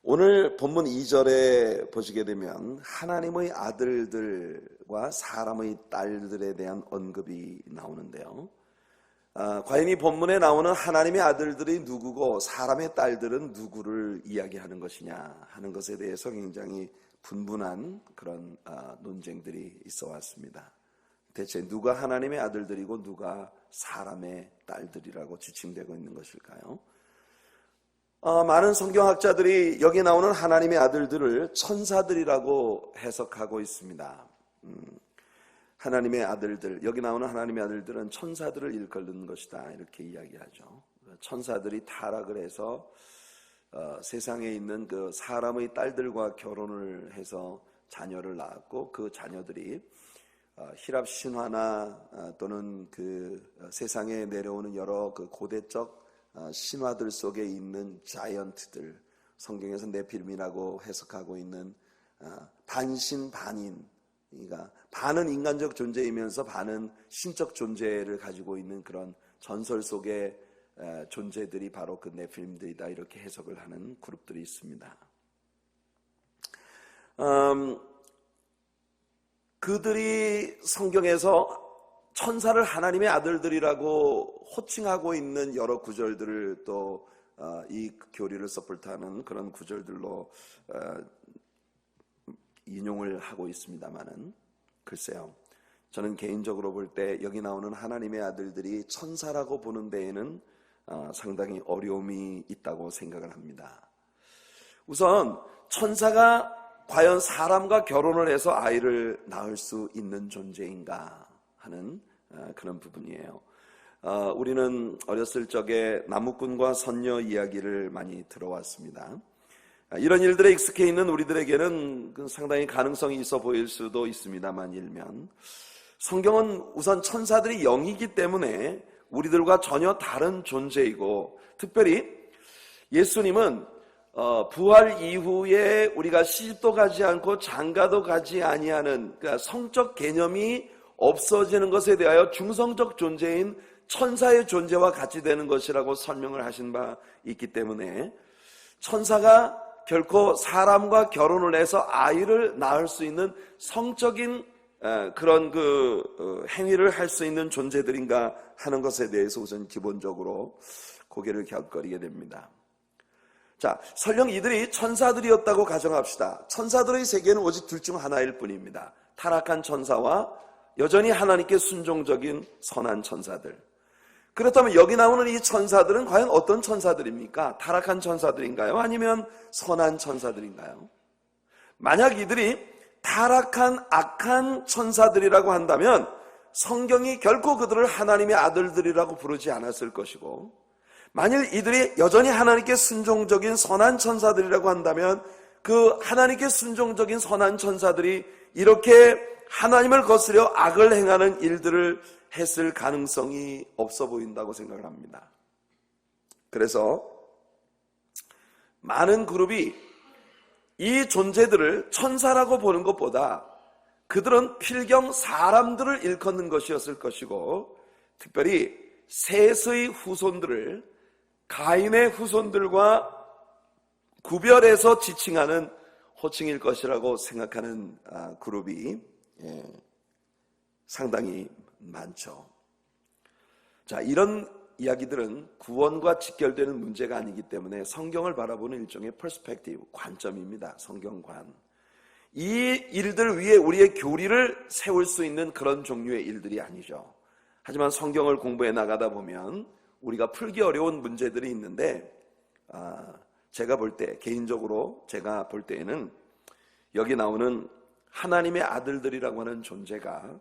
오늘 본문 2절에 보시게 되면 하나님의 아들들과 사람의 딸들에 대한 언급이 나오는데요. 과연 이 본문에 나오는 하나님의 아들들이 누구고 사람의 딸들은 누구를 이야기하는 것이냐 하는 것에 대해서 굉장히 분분한 그런 논쟁들이 있어 왔습니다. 대체 누가 하나님의 아들들이고 누가 사람의 딸들이라고 지칭되고 있는 것일까요? 많은 성경학자들이 여기 나오는 하나님의 아들들을 천사들이라고 해석하고 있습니다. 하나님의 아들들, 여기 나오는 하나님의 아들들은 천사들을 일컫는 것이다 이렇게 이야기하죠. 천사들이 타락을 해서 세상에 있는 그 사람의 딸들과 결혼을 해서 자녀를 낳았고, 그 자녀들이 히랍 신화나 또는 그 세상에 내려오는 여러 그 고대적 신화들 속에 있는 자이언트들, 성경에서 네피림이라고 해석하고 있는 반신반인, 그러니까 반은 인간적 존재이면서 반은 신적 존재를 가지고 있는 그런 전설 속의 존재들이 바로 그 네피림들이다 이렇게 해석을 하는 그룹들이 있습니다. 그들이 성경에서 천사를 하나님의 아들들이라고 호칭하고 있는 여러 구절들을 또 이 교리를 서포트하는 그런 구절들로 인용을 하고 있습니다만은, 글쎄요, 저는 개인적으로 볼 때 여기 나오는 하나님의 아들들이 천사라고 보는 데에는 상당히 어려움이 있다고 생각을 합니다. 우선 천사가 과연 사람과 결혼을 해서 아이를 낳을 수 있는 존재인가 하는 그런 부분이에요. 우리는 어렸을 적에 나무꾼과 선녀 이야기를 많이 들어왔습니다. 이런 일들에 익숙해 있는 우리들에게는 상당히 가능성이 있어 보일 수도 있습니다만, 일면 성경은 우선 천사들이 영이기 때문에 우리들과 전혀 다른 존재이고, 특별히 예수님은 부활 이후에 우리가 시집도 가지 않고 장가도 가지 아니하는, 그러니까 성적 개념이 없어지는 것에 대하여 중성적 존재인 천사의 존재와 같이 되는 것이라고 설명을 하신 바 있기 때문에, 천사가 결코 사람과 결혼을 해서 아이를 낳을 수 있는 성적인 그런 행위를 할 수 있는 존재들인가 하는 것에 대해서 우선 기본적으로 고개를 갸웃거리게 됩니다. 자, 설령 이들이 천사들이었다고 가정합시다. 천사들의 세계는 오직 둘 중 하나일 뿐입니다. 타락한 천사와 여전히 하나님께 순종적인 선한 천사들. 그렇다면 여기 나오는 이 천사들은 과연 어떤 천사들입니까? 타락한 천사들인가요? 아니면 선한 천사들인가요? 만약 이들이 타락한 악한 천사들이라고 한다면 성경이 결코 그들을 하나님의 아들들이라고 부르지 않았을 것이고, 만일 이들이 여전히 하나님께 순종적인 선한 천사들이라고 한다면 그 하나님께 순종적인 선한 천사들이 이렇게 하나님을 거스려 악을 행하는 일들을 했을 가능성이 없어 보인다고 생각을 합니다. 그래서 많은 그룹이 이 존재들을 천사라고 보는 것보다 그들은 필경 사람들을 일컫는 것이었을 것이고, 특별히 셋의 후손들을 가인의 후손들과 구별해서 지칭하는 호칭일 것이라고 생각하는 그룹이 상당히 많죠. 자, 이런 이야기들은 구원과 직결되는 문제가 아니기 때문에 성경을 바라보는 일종의 퍼스펙티브, 관점입니다. 성경관. 이 일들 위에 우리의 교리를 세울 수 있는 그런 종류의 일들이 아니죠. 하지만 성경을 공부해 나가다 보면 우리가 풀기 어려운 문제들이 있는데, 제가 볼 때, 개인적으로 제가 볼 때에는 여기 나오는 하나님의 아들들이라고 하는 존재가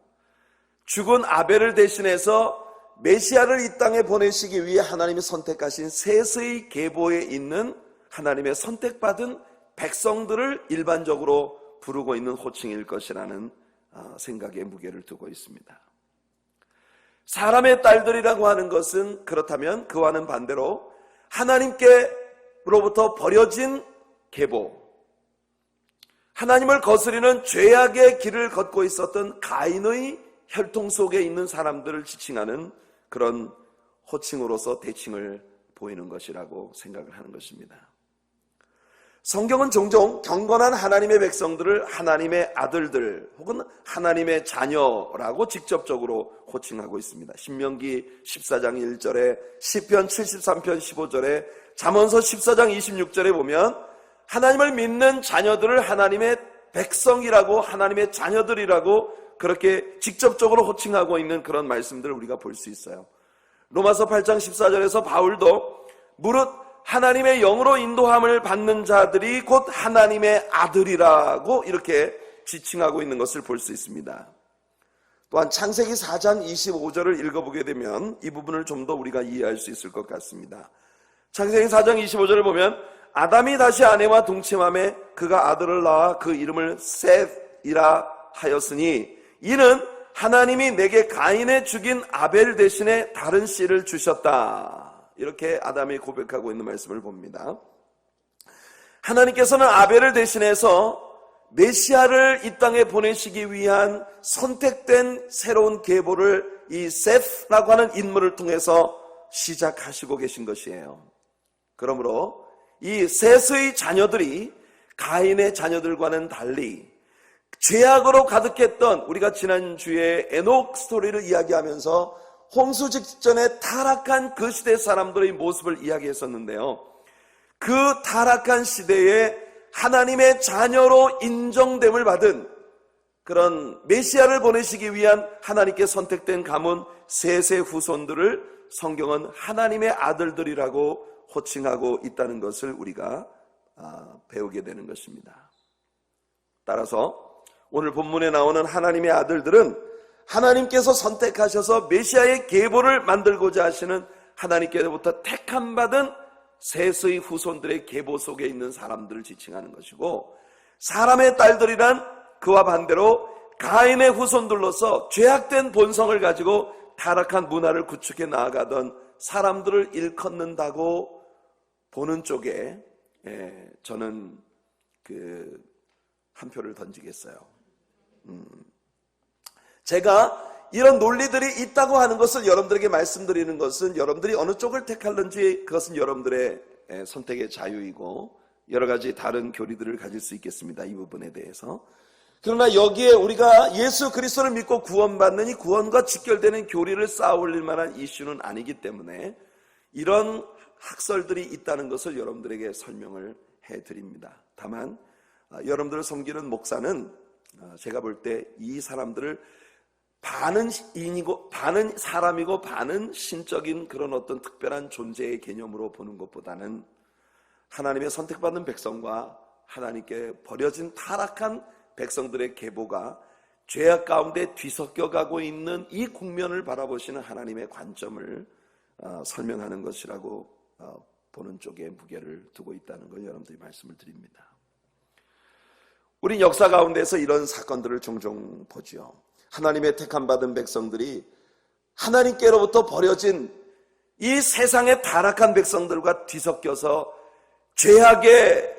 죽은 아벨을 대신해서 메시아를 이 땅에 보내시기 위해 하나님이 선택하신 셋의 계보에 있는 하나님의 선택받은 백성들을 일반적으로 부르고 있는 호칭일 것이라는 생각에 무게를 두고 있습니다. 사람의 딸들이라고 하는 것은 그렇다면 그와는 반대로 하나님께로부터 버려진 계보, 하나님을 거스리는 죄악의 길을 걷고 있었던 가인의 혈통 속에 있는 사람들을 지칭하는 그런 호칭으로서 대칭을 보이는 것이라고 생각을 하는 것입니다. 성경은 종종 경건한 하나님의 백성들을 하나님의 아들들 혹은 하나님의 자녀라고 직접적으로 호칭하고 있습니다. 신명기 14장 1절에, 시편 73편 15절에, 잠언서 14장 26절에 보면 하나님을 믿는 자녀들을 하나님의 백성이라고, 하나님의 자녀들이라고 그렇게 직접적으로 호칭하고 있는 그런 말씀들을 우리가 볼 수 있어요. 로마서 8장 14절에서 바울도 무릇 하나님의 영으로 인도함을 받는 자들이 곧 하나님의 아들이라고 이렇게 지칭하고 있는 것을 볼 수 있습니다. 또한 창세기 4장 25절을 읽어보게 되면 이 부분을 좀 더 우리가 이해할 수 있을 것 같습니다. 창세기 4장 25절을 보면 아담이 다시 아내와 동침함에 그가 아들을 낳아 그 이름을 셋이라 하였으니 이는 하나님이 내게 가인의 죽인 아벨 대신에 다른 씨를 주셨다. 이렇게 아담이 고백하고 있는 말씀을 봅니다. 하나님께서는 아벨을 대신해서 메시아를 이 땅에 보내시기 위한 선택된 새로운 계보를 이 셋라고 하는 인물을 통해서 시작하시고 계신 것이에요. 그러므로 이 셋의 자녀들이 가인의 자녀들과는 달리 죄악으로 가득했던, 우리가 지난주에 에녹 스토리를 이야기하면서 홍수 직전에 타락한 그 시대 사람들의 모습을 이야기했었는데요. 그 타락한 시대에 하나님의 자녀로 인정됨을 받은 그런 메시아를 보내시기 위한 하나님께 선택된 가문 셋의 후손들을 성경은 하나님의 아들들이라고 호칭하고 있다는 것을 우리가 배우게 되는 것입니다. 따라서 오늘 본문에 나오는 하나님의 아들들은 하나님께서 선택하셔서 메시아의 계보를 만들고자 하시는 하나님께로부터 택함받은 셋의 후손들의 계보 속에 있는 사람들을 지칭하는 것이고, 사람의 딸들이란 그와 반대로 가인의 후손들로서 죄악된 본성을 가지고 타락한 문화를 구축해 나아가던 사람들을 일컫는다고 보는 쪽에 저는 한 표를 던지겠어요. 제가 이런 논리들이 있다고 하는 것을 여러분들에게 말씀드리는 것은 여러분들이 어느 쪽을 택할는지 그것은 여러분들의 선택의 자유이고 여러 가지 다른 교리들을 가질 수 있겠습니다. 이 부분에 대해서. 그러나 여기에 우리가 예수 그리스도를 믿고 구원받는 이 구원과 직결되는 교리를 쌓아 올릴 만한 이슈는 아니기 때문에 이런 학설들이 있다는 것을 여러분들에게 설명을 해드립니다. 다만 여러분들을 섬기는 목사는 제가 볼 때 이 사람들을 반은 인이고 반은 사람이고 반은 신적인 그런 어떤 특별한 존재의 개념으로 보는 것보다는 하나님의 선택받은 백성과 하나님께 버려진 타락한 백성들의 계보가 죄악 가운데 뒤섞여 가고 있는 이 국면을 바라보시는 하나님의 관점을 설명하는 것이라고 보는 쪽에 무게를 두고 있다는 걸 여러분들이 말씀을 드립니다. 우린 역사 가운데서 이런 사건들을 종종 보지요. 하나님의 택함받은 백성들이 하나님께로부터 버려진 이 세상의 타락한 백성들과 뒤섞여서 죄악에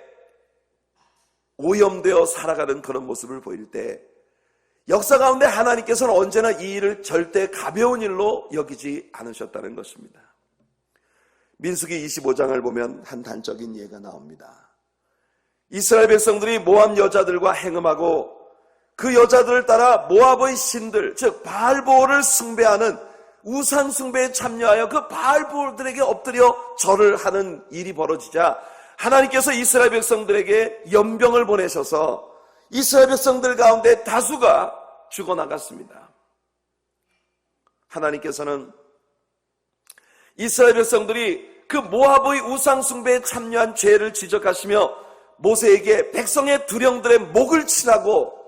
오염되어 살아가는 그런 모습을 보일 때 역사 가운데 하나님께서는 언제나 이 일을 절대 가벼운 일로 여기지 않으셨다는 것입니다. 민수기 25장을 보면 한 단적인 예가 나옵니다. 이스라엘 백성들이 모압 여자들과 행음하고 그 여자들을 따라 모압의 신들, 즉 바알보올을 숭배하는 우상 숭배에 참여하여 그 바알보올들에게 엎드려 절을 하는 일이 벌어지자 하나님께서 이스라엘 백성들에게 연병을 보내셔서 이스라엘 백성들 가운데 다수가 죽어나갔습니다. 하나님께서는 이스라엘 백성들이 그 모압의 우상 숭배에 참여한 죄를 지적하시며 모세에게 백성의 두령들의 목을 치라고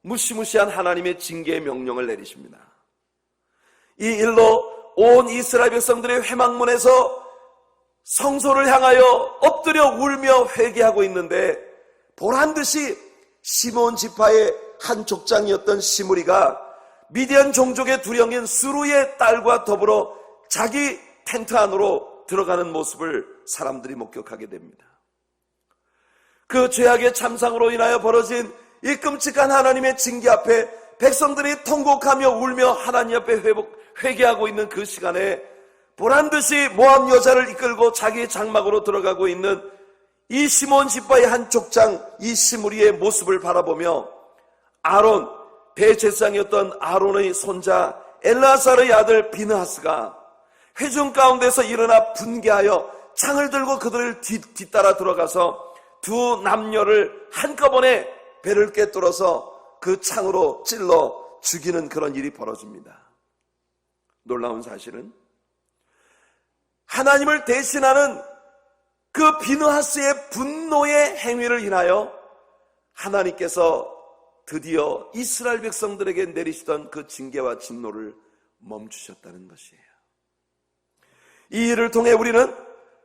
무시무시한 하나님의 징계의 명령을 내리십니다. 이 일로 온 이스라엘 백성들의 회막문에서 성소를 향하여 엎드려 울며 회개하고 있는데 보란듯이 시몬 지파의 한 족장이었던 시므리가 미디안 종족의 두령인 수루의 딸과 더불어 자기 텐트 안으로 들어가는 모습을 사람들이 목격하게 됩니다. 그 죄악의 참상으로 인하여 벌어진 이 끔찍한 하나님의 징계 앞에 백성들이 통곡하며 울며 하나님 앞에 회개하고 있는 그 시간에 보란듯이 모압 여자를 이끌고 자기 장막으로 들어가고 있는 이 시몬 지파의 한 족장 이 시므리의 모습을 바라보며 아론, 대제사장이었던 아론의 손자 엘라사르의 아들 비느하스가 회중 가운데서 일어나 분개하여 창을 들고 그들을 뒤따라 들어가서 두 남녀를 한꺼번에 배를 꿰뚫어서 그 창으로 찔러 죽이는 그런 일이 벌어집니다. 놀라운 사실은 하나님을 대신하는 그 비느하스의 분노의 행위를 인하여 하나님께서 드디어 이스라엘 백성들에게 내리시던 그 징계와 진노를 멈추셨다는 것이에요. 이 일을 통해 우리는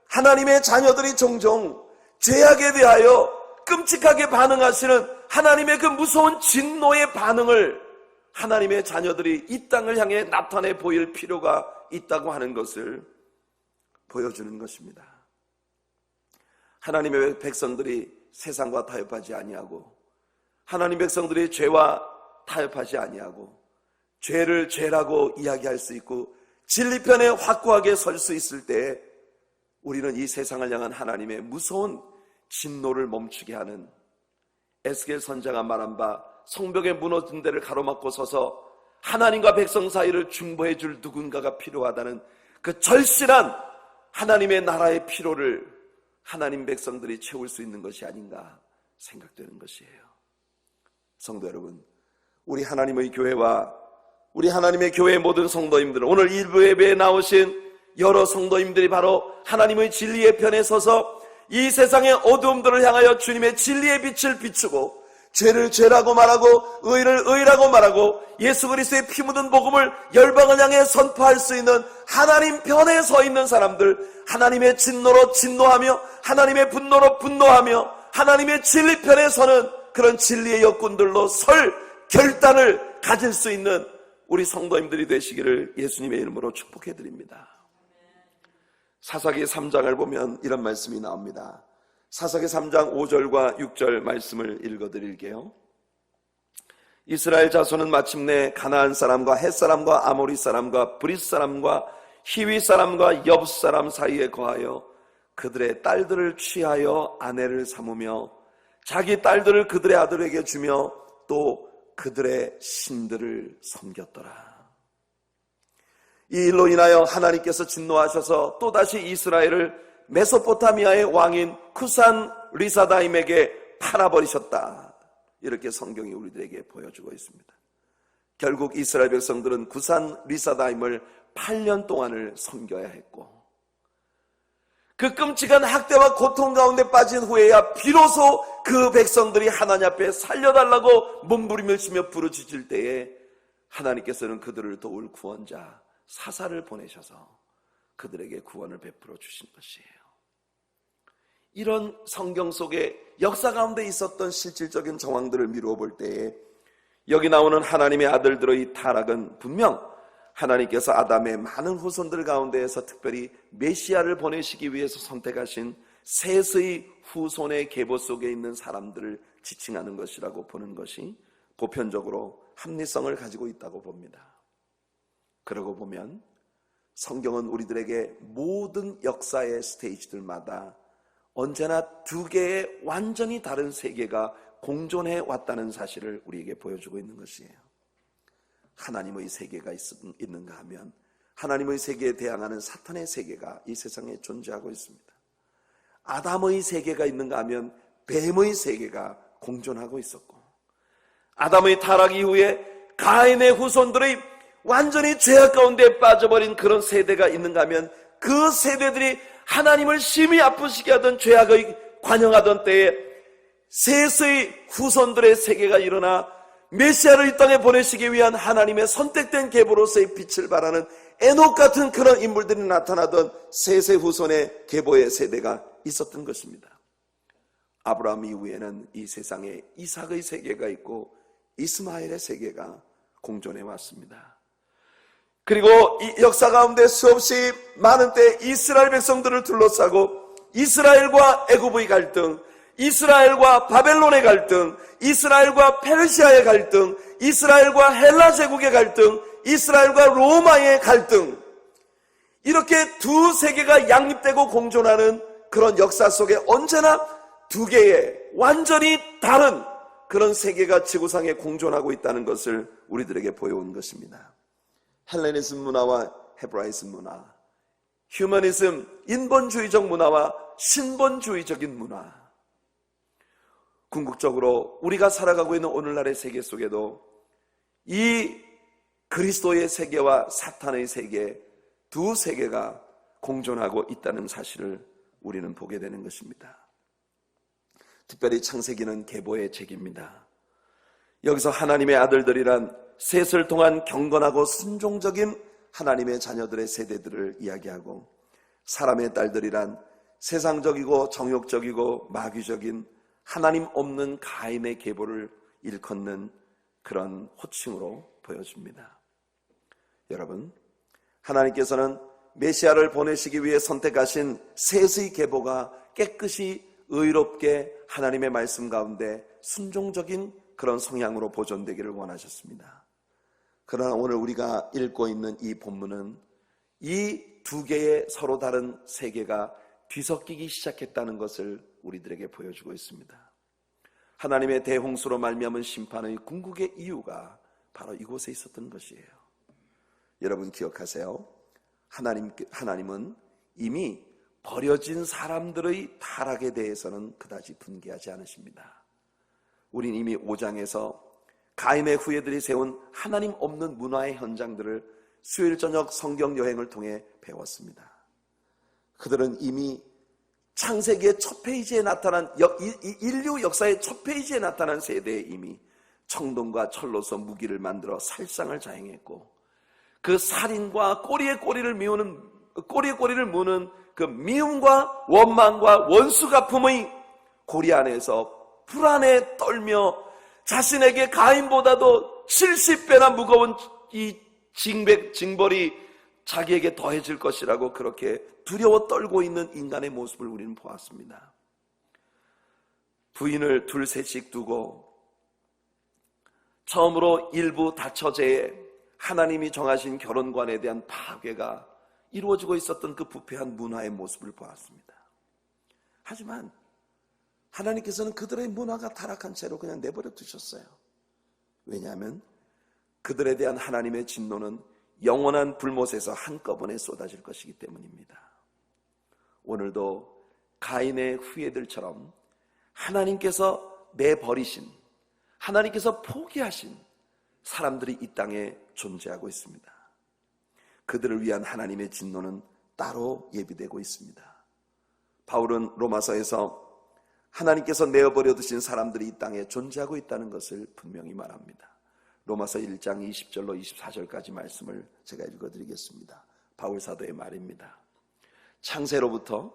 하나님의 자녀들이 종종 죄악에 대하여 끔찍하게 반응하시는 하나님의 그 무서운 진노의 반응을 하나님의 자녀들이 이 땅을 향해 나타내 보일 필요가 있다고 하는 것을 보여주는 것입니다. 하나님의 백성들이 세상과 타협하지 아니하고 하나님 백성들이 죄와 타협하지 아니하고 죄를 죄라고 이야기할 수 있고 진리편에 확고하게 설 수 있을 때 우리는 이 세상을 향한 하나님의 무서운 진노를 멈추게 하는 에스겔 선지자가 말한 바 성벽에 무너진 데를 가로막고 서서 하나님과 백성 사이를 중보해 줄 누군가가 필요하다는 그 절실한 하나님의 나라의 필요를 하나님 백성들이 채울 수 있는 것이 아닌가 생각되는 것이에요. 성도 여러분, 우리 하나님의 교회와 우리 하나님의 교회의 모든 성도님들, 오늘 일부 예배에 나오신 여러 성도님들이 바로 하나님의 진리의 편에 서서 이 세상의 어두움들을 향하여 주님의 진리의 빛을 비추고 죄를 죄라고 말하고 의를 의라고 말하고 예수 그리스도의 피 묻은 복음을 열방을 향해 선포할 수 있는 하나님 편에 서 있는 사람들, 하나님의 진노로 진노하며 하나님의 분노로 분노하며 하나님의 진리 편에 서는 그런 진리의 역군들로 설 결단을 가질 수 있는 우리 성도님들이 되시기를 예수님의 이름으로 축복해드립니다. 사사기 3장을 보면 이런 말씀이 나옵니다. 사사기 3장 5절과 6절 말씀을 읽어드릴게요. 이스라엘 자손은 마침내 가나안 사람과 헷 사람과 아모리 사람과 브릿 사람과 히위 사람과 엽 사람 사이에 거하여 그들의 딸들을 취하여 아내를 삼으며 자기 딸들을 그들의 아들에게 주며 또 그들의 신들을 섬겼더라. 이 일로 인하여 하나님께서 진노하셔서 또다시 이스라엘을 메소포타미아의 왕인 쿠산 리사다임에게 팔아버리셨다. 이렇게 성경이 우리들에게 보여주고 있습니다. 결국 이스라엘 백성들은 쿠산 리사다임을 8년 동안을 섬겨야 했고 그 끔찍한 학대와 고통 가운데 빠진 후에야 비로소 그 백성들이 하나님 앞에 살려달라고 몸부림을 치며 부르짖을 때에 하나님께서는 그들을 도울 구원자 사사를 보내셔서 그들에게 구원을 베풀어 주신 것이에요. 이런 성경 속에 역사 가운데 있었던 실질적인 정황들을 미루어 볼 때에 여기 나오는 하나님의 아들들의 타락은 분명 하나님께서 아담의 많은 후손들 가운데에서 특별히 메시아를 보내시기 위해서 선택하신 셋의 후손의 계보 속에 있는 사람들을 지칭하는 것이라고 보는 것이 보편적으로 합리성을 가지고 있다고 봅니다. 그러고 보면 성경은 우리들에게 모든 역사의 스테이지들마다 언제나 두 개의 완전히 다른 세계가 공존해 왔다는 사실을 우리에게 보여주고 있는 것이에요. 하나님의 세계가 있는가 하면 하나님의 세계에 대항하는 사탄의 세계가 이 세상에 존재하고 있습니다. 아담의 세계가 있는가 하면 뱀의 세계가 공존하고 있었고 아담의 타락 이후에 가인의 후손들의 완전히 죄악 가운데 빠져버린 그런 세대가 있는가 하면 그 세대들이 하나님을 심히 아프시게 하던 죄악의 관영하던 때에 셋의 후손들의 세계가 일어나 메시아를 이 땅에 보내시기 위한 하나님의 선택된 계보로서의 빛을 발하는 에녹 같은 그런 인물들이 나타나던 셋의 후손의 계보의 세대가 있었던 것입니다. 아브라함 이후에는 이 세상에 이삭의 세계가 있고 이스마엘의 세계가 공존해 왔습니다. 그리고 이 역사 가운데 수없이 많은 때 이스라엘 백성들을 둘러싸고 이스라엘과 애굽의 갈등, 이스라엘과 바벨론의 갈등, 이스라엘과 페르시아의 갈등, 이스라엘과 헬라 제국의 갈등, 이스라엘과 로마의 갈등, 이렇게 두 세계가 양립되고 공존하는 그런 역사 속에 언제나 두 개의 완전히 다른 그런 세계가 지구상에 공존하고 있다는 것을 우리들에게 보여온 것입니다. 헬레니즘 문화와 헤브라이즘 문화, 휴머니즘, 인본주의적 문화와 신본주의적인 문화. 궁극적으로 우리가 살아가고 있는 오늘날의 세계 속에도 이 그리스도의 세계와 사탄의 세계, 두 세계가 공존하고 있다는 사실을 우리는 보게 되는 것입니다. 특별히 창세기는 계보의 책입니다. 여기서 하나님의 아들들이란 셋을 통한 경건하고 순종적인 하나님의 자녀들의 세대들을 이야기하고, 사람의 딸들이란 세상적이고 정욕적이고 마귀적인 하나님 없는 가인의 계보를 일컫는 그런 호칭으로 보여줍니다. 여러분, 하나님께서는 메시아를 보내시기 위해 선택하신 셋의 계보가 깨끗이 의롭게 하나님의 말씀 가운데 순종적인 그런 성향으로 보존되기를 원하셨습니다. 그러나 오늘 우리가 읽고 있는 이 본문은 이 두 개의 서로 다른 세계가 뒤섞이기 시작했다는 것을 우리들에게 보여주고 있습니다. 하나님의 대홍수로 말미암은 심판의 궁극의 이유가 바로 이곳에 있었던 것이에요. 여러분 기억하세요. 하나님은 이미 버려진 사람들의 타락에 대해서는 그다지 분개하지 않으십니다. 우린 이미 5장에서 가인의 후예들이 세운 하나님 없는 문화의 현장들을 수요일 저녁 성경 여행을 통해 배웠습니다. 그들은 이미 창세기의 첫 페이지에 나타난 인류 역사의 첫 페이지에 나타난 세대에 이미 청동과 철로서 무기를 만들어 살상을 자행했고, 그 살인과 꼬리에 꼬리를 무는 그 미움과 원망과 원수갚음의 고리 안에서 불안에 떨며 자신에게 가인보다도 70배나 무거운 이 징벌이 자기에게 더해질 것이라고 그렇게 두려워 떨고 있는 인간의 모습을 우리는 보았습니다. 부인을 둘 셋씩 두고 처음으로 일부 다처제에 하나님이 정하신 결혼관에 대한 파괴가 이루어지고 있었던 그 부패한 문화의 모습을 보았습니다. 하지만 하나님께서는 그들의 문화가 타락한 채로 그냥 내버려 두셨어요. 왜냐하면 그들에 대한 하나님의 진노는 영원한 불못에서 한꺼번에 쏟아질 것이기 때문입니다. 오늘도 가인의 후예들처럼 하나님께서 내버리신, 하나님께서 포기하신 사람들이 이 땅에 존재하고 있습니다. 그들을 위한 하나님의 진노는 따로 예비되고 있습니다. 바울은 로마서에서 하나님께서 내어버려 두신 사람들이 이 땅에 존재하고 있다는 것을 분명히 말합니다. 로마서 1장 20절로 24절까지 말씀을 제가 읽어드리겠습니다. 바울 사도의 말입니다. 창세로부터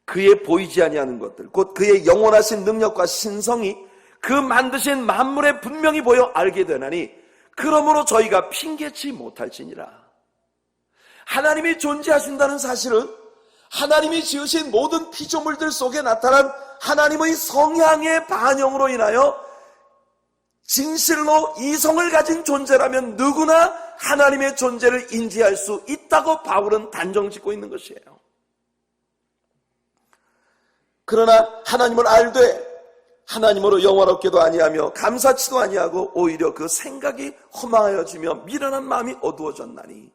그의 보이지 아니하는 것들, 곧 그의 영원하신 능력과 신성이 그 만드신 만물에 분명히 보여 알게 되나니, 그러므로 저희가 핑계치 못할지니라. 하나님이 존재하신다는 사실은 하나님이 지으신 모든 피조물들 속에 나타난 하나님의 성향의 반영으로 인하여 진실로 이성을 가진 존재라면 누구나 하나님의 존재를 인지할 수 있다고 바울은 단정짓고 있는 것이에요. 그러나 하나님을 알되 하나님으로 영화롭게도 아니하며 감사치도 아니하고 오히려 그 생각이 허망하여지며 미련한 마음이 어두워졌나니,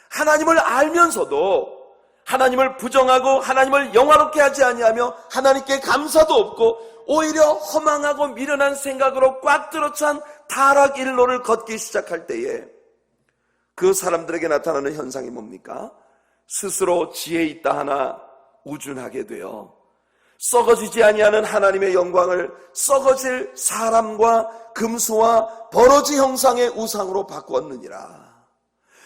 하나님을 알면서도 하나님을 부정하고 하나님을 영화롭게 하지 아니하며 하나님께 감사도 없고 오히려 허망하고 미련한 생각으로 꽉 들어찬 타락 일로를 걷기 시작할 때에 그 사람들에게 나타나는 현상이 뭡니까? 스스로 지혜 있다 하나 우준하게 되어 썩어지지 아니하는 하나님의 영광을 썩어질 사람과 금수와 버러지 형상의 우상으로 바꾸었느니라.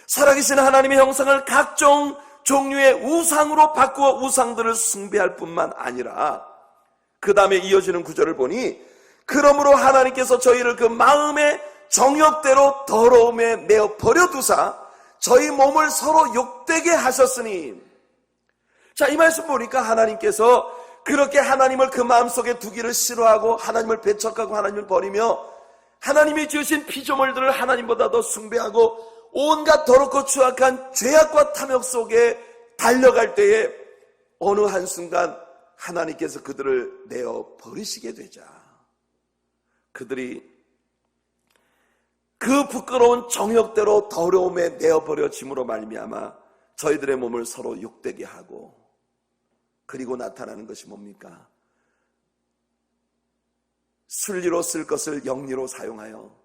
살아계신 하나님의 형상을 각종 종류의 우상으로 바꾸어 우상들을 숭배할 뿐만 아니라, 그 다음에 이어지는 구절을 보니, 그러므로 하나님께서 저희를 그 마음의 정욕대로 더러움에 내어 버려두사 저희 몸을 서로 욕되게 하셨으니. 자, 이 말씀 보니까 하나님께서 그렇게 하나님을 그 마음속에 두기를 싫어하고 하나님을 배척하고 하나님을 버리며 하나님이 지으신 피조물들을 하나님보다 더 숭배하고 온갖 더럽고 추악한 죄악과 탐욕 속에 달려갈 때에 어느 한순간 하나님께서 그들을 내어 버리시게 되자 그들이 그 부끄러운 정욕대로 더러움에 내어버려짐으로 말미암아 저희들의 몸을 서로 욕되게 하고, 그리고 나타나는 것이 뭡니까? 순리로 쓸 것을 영리로 사용하여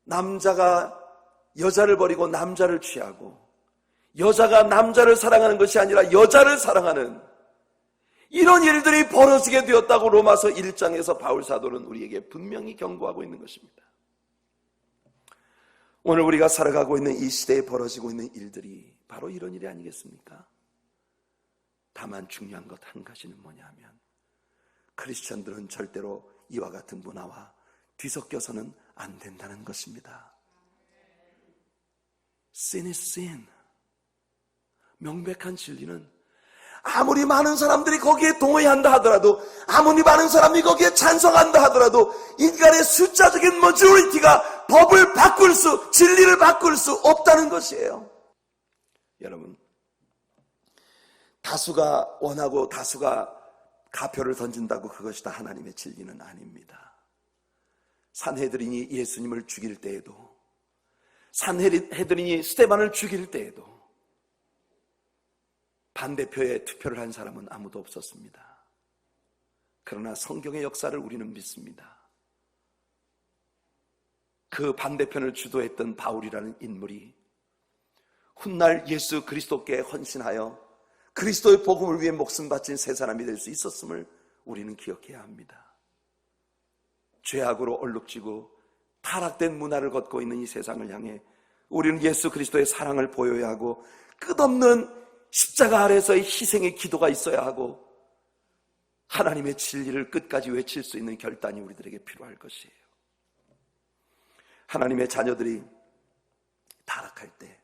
남자가 여자를 버리고 남자를 취하고, 여자가 남자를 사랑하는 것이 아니라 여자를 사랑하는 이런 일들이 벌어지게 되었다고 로마서 1장에서 바울 사도는 우리에게 분명히 경고하고 있는 것입니다. 오늘 우리가 살아가고 있는 이 시대에 벌어지고 있는 일들이 바로 이런 일이 아니겠습니까? 다만 중요한 것 한 가지는 뭐냐면, 크리스천들은 절대로 이와 같은 문화와 뒤섞여서는 안 된다는 것입니다. Sin is sin. 명백한 진리는 아무리 많은 사람들이 거기에 동의한다 하더라도, 아무리 많은 사람이 거기에 찬성한다 하더라도 인간의 숫자적인 머저리티가 법을 바꿀 수, 진리를 바꿀 수 없다는 것이에요. 여러분, 다수가 원하고 다수가 가표를 던진다고 그것이 다 하나님의 진리는 아닙니다. 산헤드린이 예수님을 죽일 때에도, 산헤드린이 스데반을 죽일 때에도 반대표에 투표를 한 사람은 아무도 없었습니다. 그러나 성경의 역사를 우리는 믿습니다. 그 반대편을 주도했던 바울이라는 인물이 훗날 예수 그리스도께 헌신하여 그리스도의 복음을 위해 목숨 바친 세 사람이 될 수 있었음을 우리는 기억해야 합니다. 죄악으로 얼룩지고 타락된 문화를 걷고 있는 이 세상을 향해 우리는 예수 그리스도의 사랑을 보여야 하고, 끝없는 십자가 아래서의 희생의 기도가 있어야 하고, 하나님의 진리를 끝까지 외칠 수 있는 결단이 우리들에게 필요할 것이에요. 하나님의 자녀들이 타락할 때,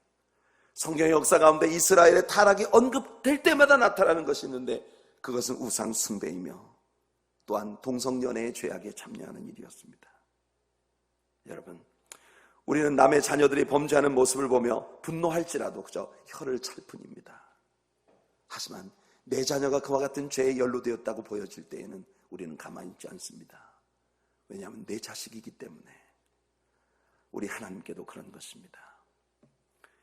성경의 역사 가운데 이스라엘의 타락이 언급될 때마다 나타나는 것이 있는데, 그것은 우상 숭배이며 또한 동성연애의 죄악에 참여하는 일이었습니다. 여러분, 우리는 남의 자녀들이 범죄하는 모습을 보며 분노할지라도 그저 혀를 찰 뿐입니다. 하지만 내 자녀가 그와 같은 죄에 연루되었다고 보여질 때에는 우리는 가만히 있지 않습니다. 왜냐하면 내 자식이기 때문에. 우리 하나님께도 그런 것입니다.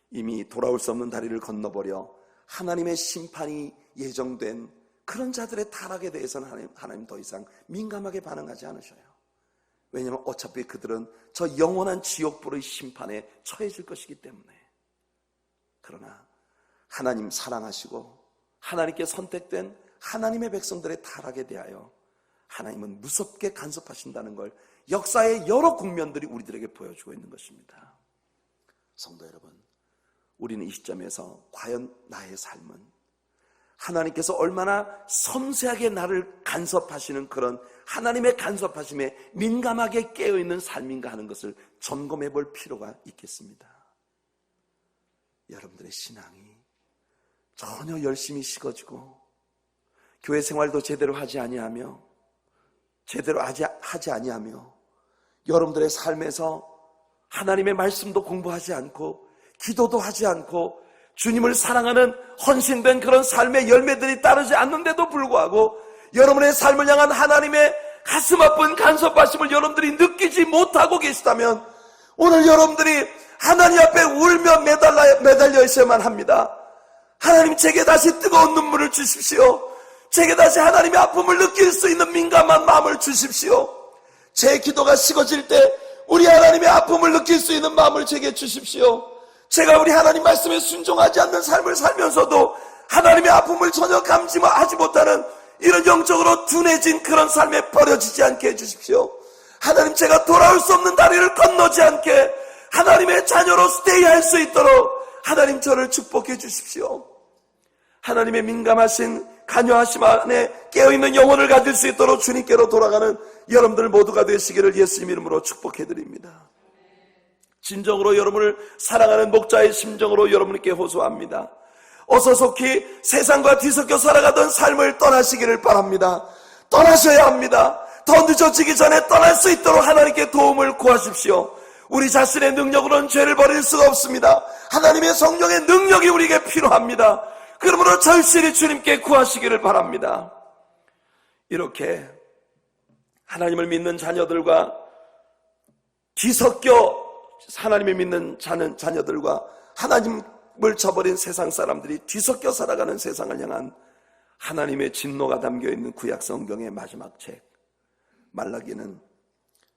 이미 돌아올 수 없는 다리를 건너버려 하나님의 심판이 예정된 그런 자들의 타락에 대해서는 하나님 더 이상 민감하게 반응하지 않으셔요. 왜냐하면 어차피 그들은 저 영원한 지옥불의 심판에 처해질 것이기 때문에. 그러나 하나님 사랑하시고 하나님께 선택된 하나님의 백성들의 타락에 대하여 하나님은 무섭게 간섭하신다는 걸 역사의 여러 국면들이 우리들에게 보여주고 있는 것입니다. 성도 여러분, 우리는 이 시점에서 과연 나의 삶은 하나님께서 얼마나 섬세하게 나를 간섭하시는 그런 하나님의 간섭하심에 민감하게 깨어있는 삶인가 하는 것을 점검해 볼 필요가 있겠습니다. 여러분들의 신앙이 전혀 열심히 식어지고 교회 생활도 제대로 하지 아니하며 여러분들의 삶에서 하나님의 말씀도 공부하지 않고 기도도 하지 않고 주님을 사랑하는 헌신된 그런 삶의 열매들이 따르지 않는데도 불구하고 여러분의 삶을 향한 하나님의 가슴 아픈 간섭하심을 여러분들이 느끼지 못하고 계시다면 오늘 여러분들이 하나님 앞에 울며 매달려 있어야만 합니다. 하나님, 제게 다시 뜨거운 눈물을 주십시오. 제게 다시 하나님의 아픔을 느낄 수 있는 민감한 마음을 주십시오. 제 기도가 식어질 때 우리 하나님의 아픔을 느낄 수 있는 마음을 제게 주십시오. 제가 우리 하나님 말씀에 순종하지 않는 삶을 살면서도 하나님의 아픔을 전혀 감지하지 못하는 이런 영적으로 둔해진 그런 삶에 버려지지 않게 해주십시오. 하나님, 제가 돌아올 수 없는 다리를 건너지 않게 하나님의 자녀로 스테이할 수 있도록 하나님 저를 축복해 주십시오. 하나님의 민감하신 간여하심 안에 깨어있는 영혼을 가질 수 있도록 주님께로 돌아가는 여러분들 모두가 되시기를 예수님 이름으로 축복해 드립니다. 진정으로 여러분을 사랑하는 목자의 심정으로 여러분께 호소합니다. 어서 속히 세상과 뒤섞여 살아가던 삶을 떠나시기를 바랍니다. 떠나셔야 합니다. 더 늦어지기 전에 떠날 수 있도록 하나님께 도움을 구하십시오. 우리 자신의 능력으로는 죄를 버릴 수가 없습니다. 하나님의 성령의 능력이 우리에게 필요합니다. 그러므로 절실히 주님께 구하시기를 바랍니다. 이렇게 하나님을 믿는 자녀들과 뒤섞여 하나님을 믿는 자녀들과 하나님을 저버린 세상 사람들이 뒤섞여 살아가는 세상을 향한 하나님의 진노가 담겨있는 구약 성경의 마지막 책 말라기는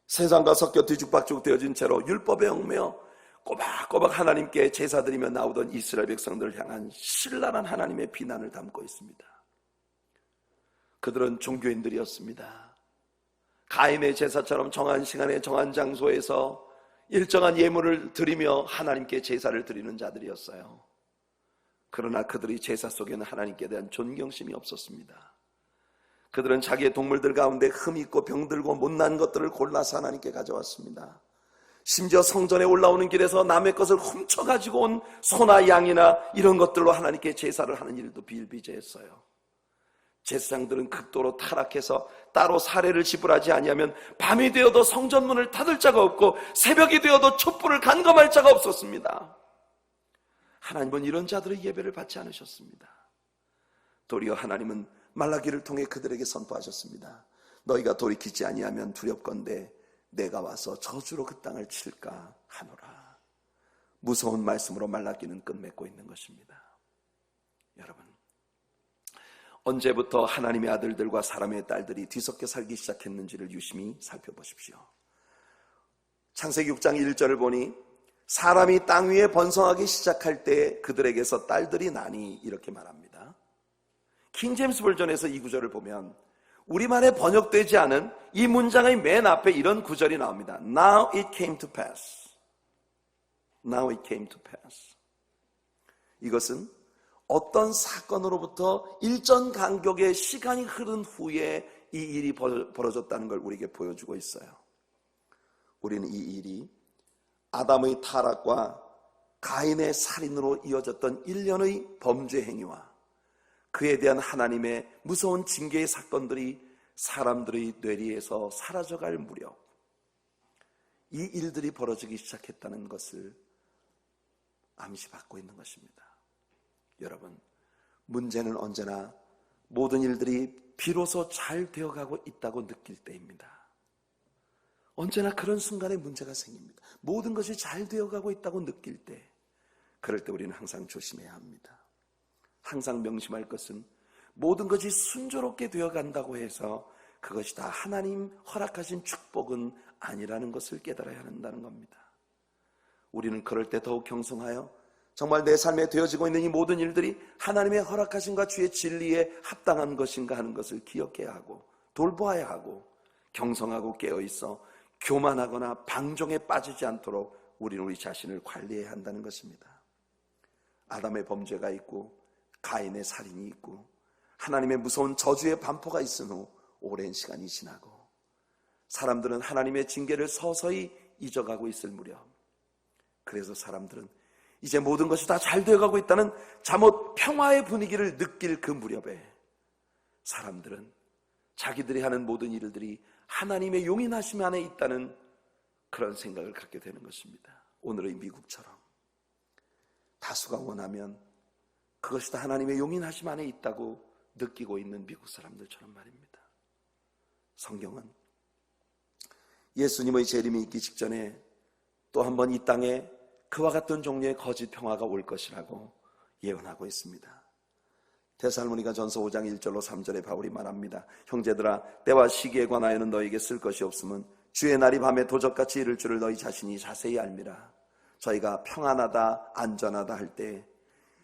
세상과 섞여 뒤죽박죽 되어진 채로 율법에 얽매여 꼬박꼬박 하나님께 제사드리며 나오던 이스라엘 백성들을 향한 신랄한 하나님의 비난을 담고 있습니다. 그들은 종교인들이었습니다. 가인의 제사처럼 정한 시간에 정한 장소에서 일정한 예물을 드리며 하나님께 제사를 드리는 자들이었어요. 그러나 그들의 제사 속에는 하나님께 대한 존경심이 없었습니다. 그들은 자기의 동물들 가운데 흠 있고 병들고 못난 것들을 골라서 하나님께 가져왔습니다. 심지어 성전에 올라오는 길에서 남의 것을 훔쳐가지고 온 소나 양이나 이런 것들로 하나님께 제사를 하는 일도 비일비재했어요. 제사장들은 극도로 타락해서 따로 사례를 지불하지 아니하면 밤이 되어도 성전문을 닫을 자가 없고 새벽이 되어도 촛불을 간검할 자가 없었습니다. 하나님은 이런 자들의 예배를 받지 않으셨습니다. 도리어 하나님은 말라기를 통해 그들에게 선포하셨습니다. 너희가 돌이키지 아니하면 두렵건대 내가 와서 저주로 그 땅을 칠까 하노라. 무서운 말씀으로 말라기는 끝맺고 있는 것입니다. 여러분, 언제부터 하나님의 아들들과 사람의 딸들이 뒤섞여 살기 시작했는지를 유심히 살펴보십시오. 창세기 6장 1절을 보니 사람이 땅 위에 번성하기 시작할 때 그들에게서 딸들이 나니 이렇게 말합니다. 킹 제임스 버전에서 이 구절을 보면 우리말에 번역되지 않은 이 문장의 맨 앞에 이런 구절이 나옵니다. Now it came to pass. Now it came to pass. 이것은 어떤 사건으로부터 일정 간격의 시간이 흐른 후에 이 일이 벌어졌다는 걸 우리에게 보여주고 있어요. 우리는 이 일이 아담의 타락과 가인의 살인으로 이어졌던 일련의 범죄 행위와 그에 대한 하나님의 무서운 징계의 사건들이 사람들의 뇌리에서 사라져갈 무렵 이 일들이 벌어지기 시작했다는 것을 암시받고 있는 것입니다. 여러분, 문제는 언제나 모든 일들이 비로소 잘 되어가고 있다고 느낄 때입니다. 언제나 그런 순간에 문제가 생깁니다. 모든 것이 잘 되어가고 있다고 느낄 때, 그럴 때 우리는 항상 조심해야 합니다. 항상 명심할 것은 모든 것이 순조롭게 되어간다고 해서 그것이 다 하나님 허락하신 축복은 아니라는 것을 깨달아야 한다는 겁니다. 우리는 그럴 때 더욱 경성하여 정말 내 삶에 되어지고 있는 이 모든 일들이 하나님의 허락하심과 주의 진리에 합당한 것인가 하는 것을 기억해야 하고 돌보아야 하고 경성하고 깨어있어 교만하거나 방종에 빠지지 않도록 우리는 우리 자신을 관리해야 한다는 것입니다. 아담의 범죄가 있고 가인의 살인이 있고 하나님의 무서운 저주의 반포가 있은 후 오랜 시간이 지나고 사람들은 하나님의 징계를 서서히 잊어가고 있을 무렵, 그래서 사람들은 이제 모든 것이 다 잘 되어가고 있다는 잠옷 평화의 분위기를 느낄 그 무렵에 사람들은 자기들이 하는 모든 일들이 하나님의 용인하심 안에 있다는 그런 생각을 갖게 되는 것입니다. 오늘의 미국처럼 다수가 원하면 그것이 다 하나님의 용인하심 안에 있다고 느끼고 있는 미국 사람들처럼 말입니다. 성경은 예수님의 재림이 있기 직전에 또 한 번 이 땅에 그와 같은 종류의 거짓 평화가 올 것이라고 예언하고 있습니다. 데살로니가 전서 5장 1절로 3절에 바울이 말합니다. 형제들아, 때와 시기에 관하여는 너에게 쓸 것이 없으면 주의 날이 밤에 도적같이 이를 줄을 너희 자신이 자세히 알미라. 저희가 평안하다 안전하다 할 때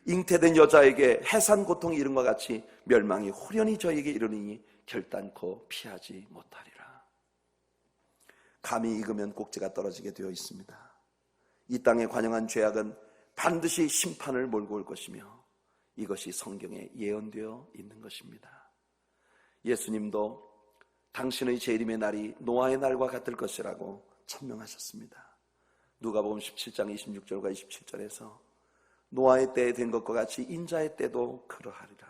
잉태된 여자에게 해산 고통이 이른과 같이 멸망이 후련히 저에게 이르니 결단코 피하지 못하리라. 감히 익으면 꼭지가 떨어지게 되어 있습니다. 이 땅에 관영한 죄악은 반드시 심판을 몰고 올 것이며 이것이 성경에 예언되어 있는 것입니다. 예수님도 당신의 재림의 날이 노아의 날과 같을 것이라고 천명하셨습니다. 누가복음 17장 26절과 27절에서 노아의 때에 된 것과 같이 인자의 때도 그러하리라.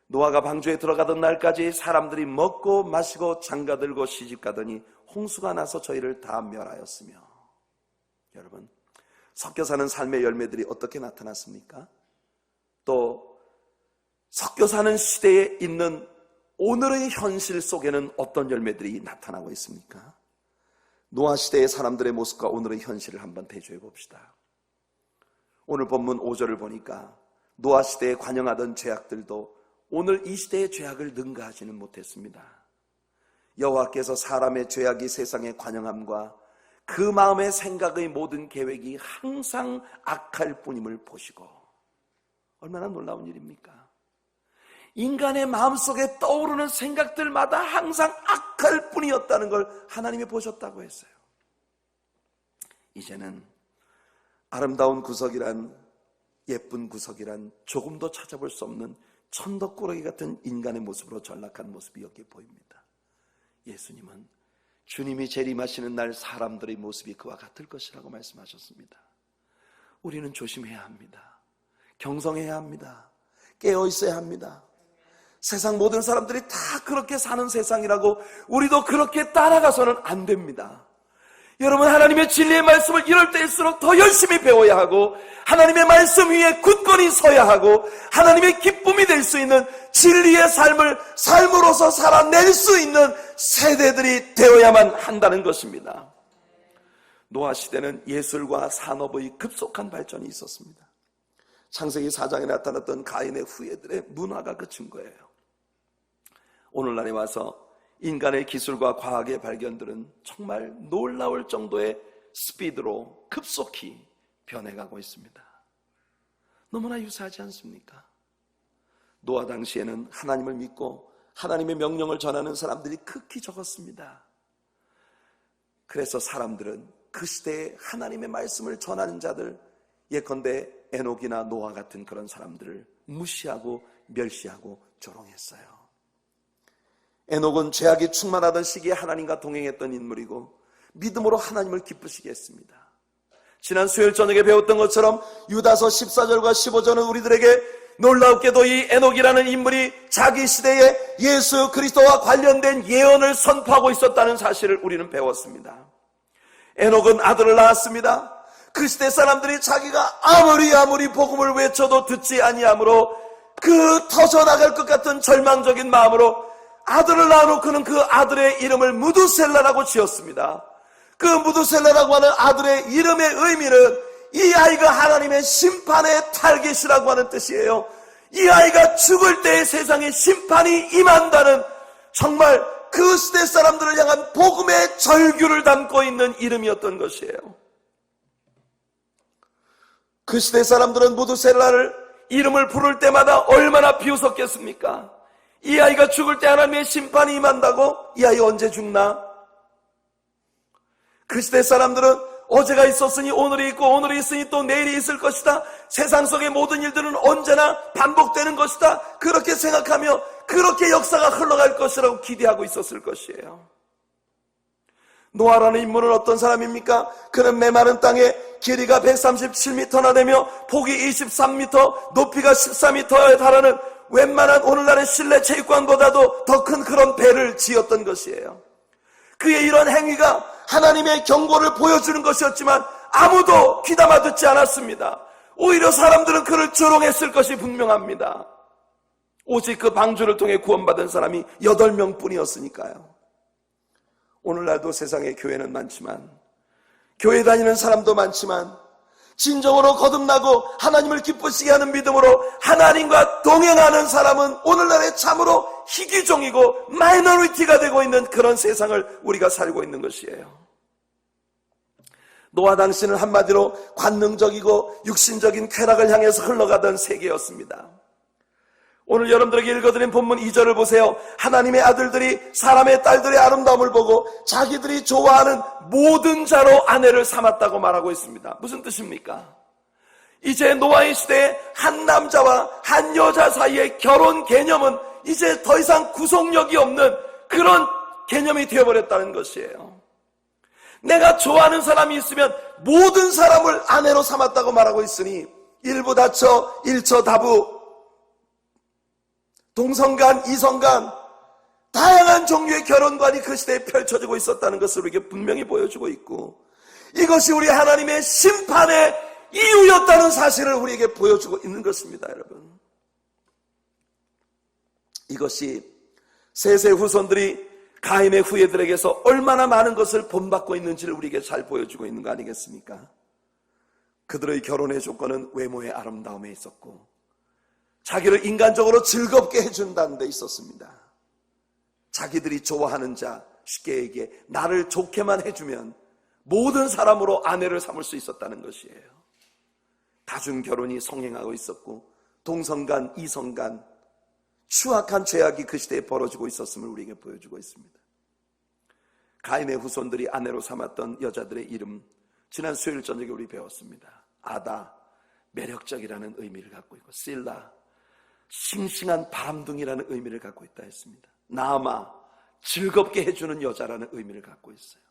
노아가 방주에 들어가던 날까지 사람들이 먹고 마시고 장가들고 시집가더니 홍수가 나서 저희를 다 멸하였으며. 여러분, 섞여 사는 삶의 열매들이 어떻게 나타났습니까? 또 섞여 사는 시대에 있는 오늘의 현실 속에는 어떤 열매들이 나타나고 있습니까? 노아 시대의 사람들의 모습과 오늘의 현실을 한번 대조해 봅시다. 오늘 본문 5절을 보니까 노아 시대에 관영하던 죄악들도 오늘 이 시대의 죄악을 능가하지는 못했습니다. 여호와께서 사람의 죄악이 세상에 관영함과 그 마음의 생각의 모든 계획이 항상 악할 뿐임을 보시고, 얼마나 놀라운 일입니까? 인간의 마음속에 떠오르는 생각들마다 항상 악할 뿐이었다는 걸 하나님이 보셨다고 했어요. 이제는 아름다운 구석이란, 예쁜 구석이란 조금도 찾아볼 수 없는 천덕꾸러기 같은 인간의 모습으로 전락한 모습이 여기에 보입니다. 예수님은 주님이 재림하시는 날 사람들의 모습이 그와 같을 것이라고 말씀하셨습니다. 우리는 조심해야 합니다. 경성해야 합니다. 깨어 있어야 합니다. 세상 모든 사람들이 다 그렇게 사는 세상이라고 우리도 그렇게 따라가서는 안 됩니다. 여러분, 하나님의 진리의 말씀을 이럴 때일수록 더 열심히 배워야 하고, 하나님의 말씀 위에 굳건히 서야 하고, 하나님의 기쁨이 될 수 있는 진리의 삶을 삶으로서 살아낼 수 있는 세대들이 되어야만 한다는 것입니다. 노아 시대는 예술과 산업의 급속한 발전이 있었습니다. 창세기 4장에 나타났던 가인의 후예들의 문화가 그 증거예요. 오늘날에 와서 인간의 기술과 과학의 발견들은 정말 놀라울 정도의 스피드로 급속히 변해가고 있습니다. 너무나 유사하지 않습니까? 노아 당시에는 하나님을 믿고 하나님의 명령을 전하는 사람들이 극히 적었습니다. 그래서 사람들은 그 시대에 하나님의 말씀을 전하는 자들, 예컨대 에녹이나 노아 같은 그런 사람들을 무시하고 멸시하고 조롱했어요. 에녹은 죄악이 충만하던 시기에 하나님과 동행했던 인물이고 믿음으로 하나님을 기쁘시게 했습니다. 지난 수요일 저녁에 배웠던 것처럼 유다서 14절과 15절은 우리들에게 놀랍게도 이 에녹이라는 인물이 자기 시대에 예수 그리스도와 관련된 예언을 선포하고 있었다는 사실을 우리는 배웠습니다. 에녹은 아들을 낳았습니다. 그 시대 사람들이 자기가 아무리 복음을 외쳐도 듣지 아니하므로 그 터져나갈 것 같은 절망적인 마음으로 아들을 낳아놓고는 그 아들의 이름을 무두셀라라고 지었습니다. 그 무두셀라라고 하는 아들의 이름의 의미는 이 아이가 하나님의 심판의 타겟이라고 하는 뜻이에요. 이 아이가 죽을 때의 세상에 심판이 임한다는, 정말 그 시대 사람들을 향한 복음의 절규를 담고 있는 이름이었던 것이에요. 그 시대 사람들은 무두셀라를 이름을 부를 때마다 얼마나 비웃었겠습니까? 이 아이가 죽을 때 하나님의 심판이 임한다고? 이 아이 언제 죽나? 그 시대 사람들은 어제가 있었으니 오늘이 있고 오늘이 있으니 또 내일이 있을 것이다. 세상 속의 모든 일들은 언제나 반복되는 것이다. 그렇게 생각하며 그렇게 역사가 흘러갈 것이라고 기대하고 있었을 것이에요. 노아라는 인물은 어떤 사람입니까? 그는 메마른 땅에 길이가 137m나 되며 폭이 23m, 높이가 14m에 달하는 웬만한 오늘날의 실내 체육관보다도 더 큰 그런 배를 지었던 것이에요. 그의 이런 행위가 하나님의 경고를 보여주는 것이었지만 아무도 귀담아 듣지 않았습니다. 오히려 사람들은 그를 조롱했을 것이 분명합니다. 오직 그 방주를 통해 구원받은 사람이 8명 뿐이었으니까요. 오늘날도 세상에 교회는 많지만, 교회 다니는 사람도 많지만, 진정으로 거듭나고 하나님을 기쁘시게 하는 믿음으로 하나님과 동행하는 사람은 오늘날에 참으로 희귀종이고 마이너리티가 되고 있는 그런 세상을 우리가 살고 있는 것이에요. 노아 당시는 한마디로 관능적이고 육신적인 쾌락을 향해서 흘러가던 세계였습니다. 오늘 여러분들에게 읽어드린 본문 2절을 보세요. 하나님의 아들들이 사람의 딸들의 아름다움을 보고 자기들이 좋아하는 모든 자로 아내를 삼았다고 말하고 있습니다. 무슨 뜻입니까? 이제 노아의 시대에 한 남자와 한 여자 사이의 결혼 개념은 이제 더 이상 구속력이 없는 그런 개념이 되어버렸다는 것이에요. 내가 좋아하는 사람이 있으면 모든 사람을 아내로 삼았다고 말하고 있으니 일부 다처 일처 다부, 동성간, 이성간, 다양한 종류의 결혼관이 그 시대에 펼쳐지고 있었다는 것을 우리에게 분명히 보여주고 있고, 이것이 우리 하나님의 심판의 이유였다는 사실을 우리에게 보여주고 있는 것입니다. 여러분, 이것이 셋의 후손들이 가인의 후예들에게서 얼마나 많은 것을 본받고 있는지를 우리에게 잘 보여주고 있는 거 아니겠습니까? 그들의 결혼의 조건은 외모의 아름다움에 있었고 자기를 인간적으로 즐겁게 해준다는 데 있었습니다. 자기들이 좋아하는 자, 쉽게 얘기해 나를 좋게만 해주면 모든 사람으로 아내를 삼을 수 있었다는 것이에요. 다중결혼이 성행하고 있었고 동성간, 이성간, 추악한 죄악이 그 시대에 벌어지고 있었음을 우리에게 보여주고 있습니다. 가인의 후손들이 아내로 삼았던 여자들의 이름, 지난 수요일 저녁에 우리 배웠습니다. 아다, 매력적이라는 의미를 갖고 있고, 실라, 싱싱한 바람둥이라는 의미를 갖고 있다 했습니다. 나아마, 즐겁게 해주는 여자라는 의미를 갖고 있어요.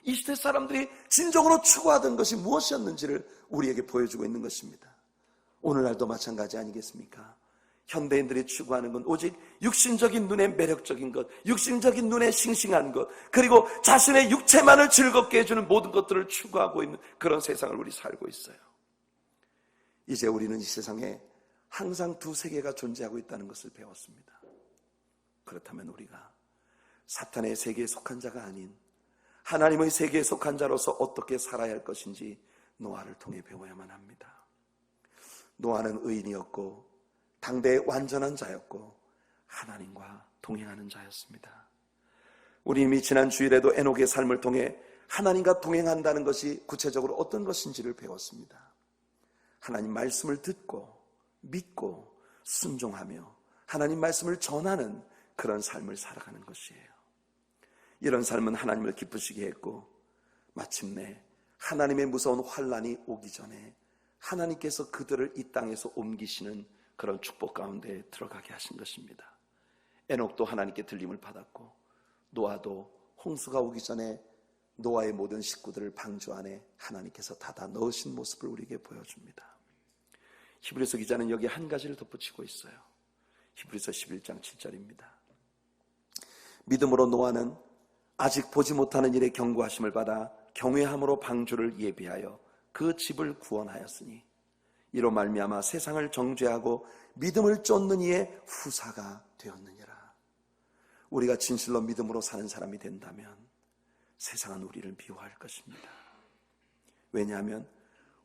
이 시대 사람들이 진정으로 추구하던 것이 무엇이었는지를 우리에게 보여주고 있는 것입니다. 오늘날도 마찬가지 아니겠습니까? 현대인들이 추구하는 건 오직 육신적인 눈에 매력적인 것, 육신적인 눈에 싱싱한 것, 그리고 자신의 육체만을 즐겁게 해주는 모든 것들을 추구하고 있는 그런 세상을 우리 살고 있어요. 이제 우리는 이 세상에 항상 두 세계가 존재하고 있다는 것을 배웠습니다. 그렇다면 우리가 사탄의 세계에 속한 자가 아닌 하나님의 세계에 속한 자로서 어떻게 살아야 할 것인지 노아를 통해 배워야만 합니다. 노아는 의인이었고 당대의 완전한 자였고 하나님과 동행하는 자였습니다. 우리 이미 지난 주일에도 에녹의 삶을 통해 하나님과 동행한다는 것이 구체적으로 어떤 것인지를 배웠습니다. 하나님 말씀을 듣고 믿고 순종하며 하나님 말씀을 전하는 그런 삶을 살아가는 것이에요. 이런 삶은 하나님을 기쁘시게 했고 마침내 하나님의 무서운 환난이 오기 전에 하나님께서 그들을 이 땅에서 옮기시는 그런 축복 가운데 들어가게 하신 것입니다. 에녹도 하나님께 들림을 받았고 노아도 홍수가 오기 전에 노아의 모든 식구들을 방주 안에 하나님께서 닫아 넣으신 모습을 우리에게 보여줍니다. 히브리서 기자는 여기 한 가지를 덧붙이고 있어요. 히브리서 11장 7절입니다. 믿음으로 노아는 아직 보지 못하는 일에 경고하심을 받아 경외함으로 방주를 예비하여 그 집을 구원하였으니 이로 말미암아 세상을 정죄하고 믿음을 쫓는 이의 후사가 되었느니라. 우리가 진실로 믿음으로 사는 사람이 된다면 세상은 우리를 미워할 것입니다. 왜냐하면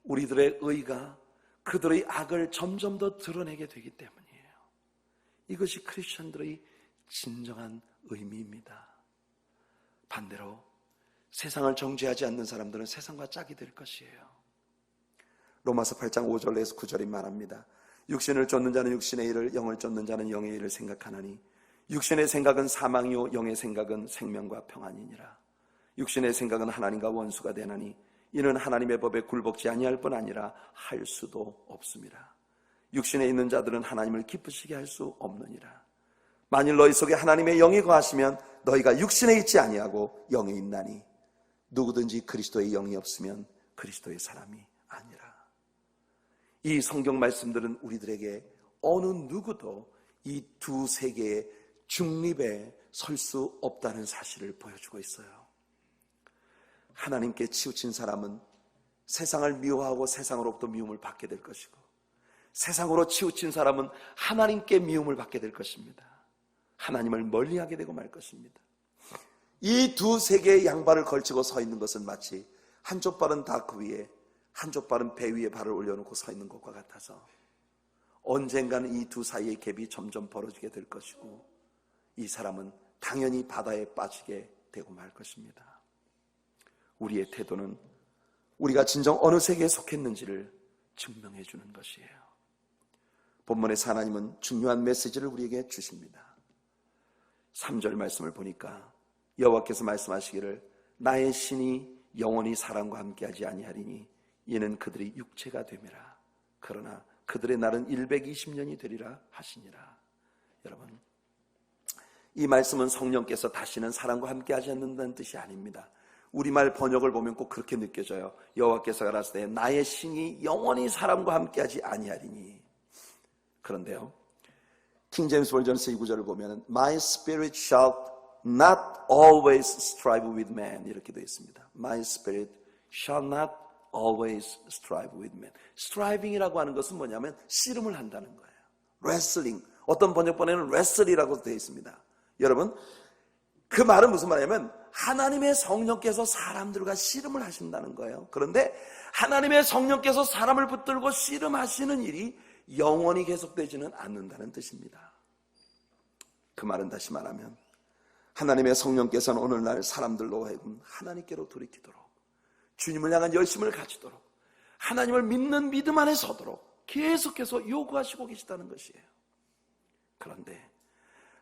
우리들의 의가 그들의 악을 점점 더 드러내게 되기 때문이에요. 이것이 크리스천들의 진정한 의미입니다. 반대로 세상을 정죄하지 않는 사람들은 세상과 짝이 될 것이에요. 로마서 8장 5절에서 9절이 말합니다. 육신을 쫓는 자는 육신의 일을, 영을 쫓는 자는 영의 일을 생각하나니 육신의 생각은 사망이요 영의 생각은 생명과 평안이니라. 육신의 생각은 하나님과 원수가 되나니 이는 하나님의 법에 굴복지 아니할 뿐 아니라 할 수도 없습니다. 육신에 있는 자들은 하나님을 기쁘시게 할 수 없느니라. 만일 너희 속에 하나님의 영이 거하시면 너희가 육신에 있지 아니하고 영에 있나니 누구든지 그리스도의 영이 없으면 그리스도의 사람이 아니라. 이 성경 말씀들은 우리들에게 어느 누구도 이 두 세계의 중립에 설 수 없다는 사실을 보여주고 있어요. 하나님께 치우친 사람은 세상을 미워하고 세상으로부터 미움을 받게 될 것이고 세상으로 치우친 사람은 하나님께 미움을 받게 될 것입니다. 하나님을 멀리하게 되고 말 것입니다. 이 두 세계의 양발을 걸치고 서 있는 것은 마치 한쪽 발은 다크 위에 한쪽 발은 배 위에 발을 올려놓고 서 있는 것과 같아서 언젠가는 이 두 사이의 갭이 점점 벌어지게 될 것이고 이 사람은 당연히 바다에 빠지게 되고 말 것입니다. 우리의 태도는 우리가 진정 어느 세계에 속했는지를 증명해 주는 것이에요. 본문에서 하나님은 중요한 메시지를 우리에게 주십니다. 3절 말씀을 보니까 여호와께서 말씀하시기를 나의 신이 영원히 사람과 함께하지 아니하리니 이는 그들이 육체가 됨이라. 그러나 그들의 날은 120년이 되리라 하시니라. 여러분, 이 말씀은 성령께서 다시는 사람과 함께하지 않는다는 뜻이 아닙니다. 우리말 번역을 보면 꼭 그렇게 느껴져요. 여호와께서 가라사대 때 나의 신이 영원히 사람과 함께하지 아니하리니. 그런데요, 킹 제임스 버전에서 이 구절을 보면 My spirit shall not always strive with man 이렇게 되어 있습니다. My spirit shall not always strive with man. striving이라고 하는 것은 뭐냐면 씨름을 한다는 거예요. wrestling, 어떤 번역본에는 wrestle이라고 되어 있습니다. 여러분, 그 말은 무슨 말이냐면 하나님의 성령께서 사람들과 씨름을 하신다는 거예요. 그런데 하나님의 성령께서 사람을 붙들고 씨름하시는 일이 영원히 계속되지는 않는다는 뜻입니다. 그 말은 다시 말하면 하나님의 성령께서는 오늘날 사람들로 하여금 하나님께로 돌이키도록, 주님을 향한 열심을 가지도록, 하나님을 믿는 믿음 안에 서도록 계속해서 요구하시고 계시다는 것이에요. 그런데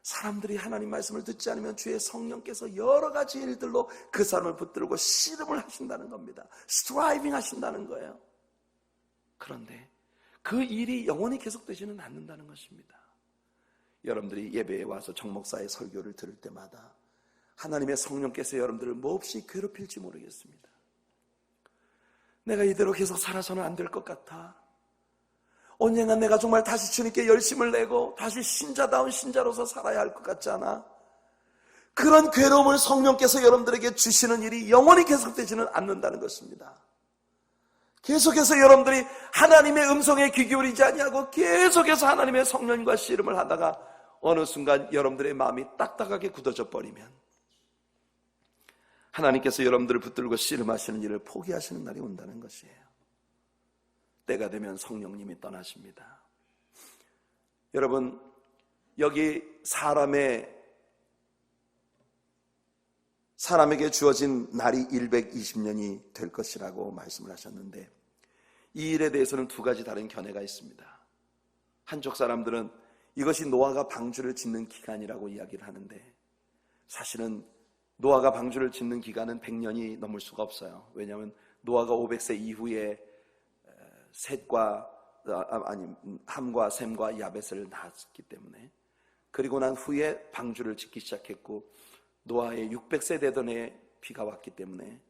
사람들이 하나님 말씀을 듣지 않으면 주의 성령께서 여러 가지 일들로 그 사람을 붙들고 씨름을 하신다는 겁니다. 스트라이빙 하신다는 거예요. 그런데 그 일이 영원히 계속되지는 않는다는 것입니다. 여러분들이 예배에 와서 정목사의 설교를 들을 때마다 하나님의 성령께서 여러분들을 몹시 괴롭힐지 모르겠습니다. 내가 이대로 계속 살아서는 안 될 것 같아. 언젠가 내가 정말 다시 주님께 열심을 내고 다시 신자다운 신자로서 살아야 할 것 같지 않아? 그런 괴로움을 성령께서 여러분들에게 주시는 일이 영원히 계속되지는 않는다는 것입니다. 계속해서 여러분들이 하나님의 음성에 귀 기울이지 아니하고 계속해서 하나님의 성령과 씨름을 하다가 어느 순간 여러분들의 마음이 딱딱하게 굳어져 버리면 하나님께서 여러분들을 붙들고 씨름하시는 일을 포기하시는 날이 온다는 것이에요. 때가 되면 성령님이 떠나십니다. 여러분, 여기 사람에게 주어진 날이 120년이 될 것이라고 말씀을 하셨는데, 이 일에 대해서는 두 가지 다른 견해가 있습니다. 한쪽 사람들은 이것이 노아가 방주를 짓는 기간이라고 이야기를 하는데, 사실은 노아가 방주를 짓는 기간은 100년이 넘을 수가 없어요. 왜냐하면 노아가 500세 이후에 함과 셈과 야벳을 낳았기 때문에, 그리고 난 후에 방주를 짓기 시작했고 노아의 600세 되던 해에 비가 왔기 때문에